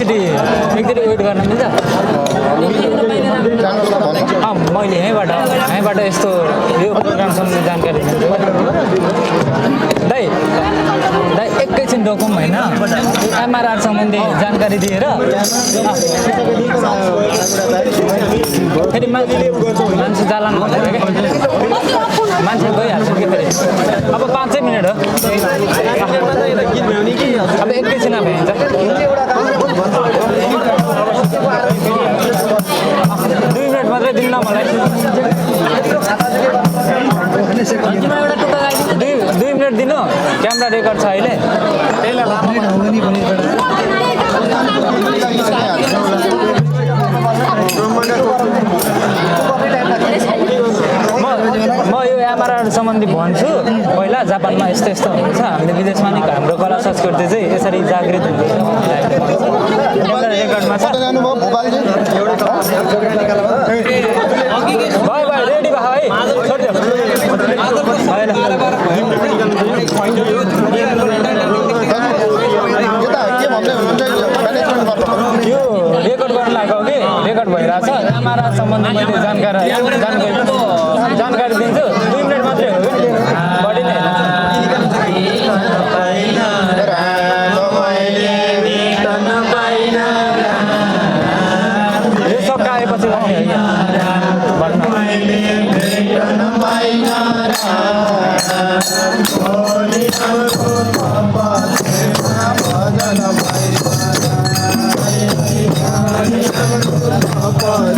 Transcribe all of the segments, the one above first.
एकचोटि वेट गर्न मिल्छ मैले यहीँबाट यस्तो यो प्रोग्राम सम्बन्धी जानकारी दिन्छु दाइ एकैछिन डोकौँ होइन एमआरआर सम्बन्धी जानकारी दिएर फेरि मान्छे जालान भनेर क्या मान्छे गइहाल्छ कि फेरि अब 5 मिनट हो अब एकैछिन भइन्छ 2 मिनट मात्रै दिन्न मलाई 2 मिनट दिनु क्यामेरा रेकर्ड छ अहिले म यो एमआरआर सम्बन्धी भन्छु पहिला जापानमा यस्तो यस्तो हुन्छ हामीले विदेशमा नि हाम्रो कला संस्कृति चाहिँ यसरी जागृत हुन्छ रेकर्डमा छ भाइ रेडी भयो है यो रेकर्ड गर्न लागेको कि रेकर्ड भइरहेछ एमआरआर सम्बन्धी मैले जानकारी दिन्छु 2 मिनट मात्रै हो बढी नै यो सब आएपछि Bye.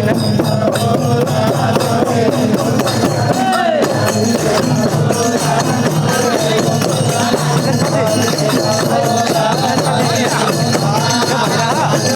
किन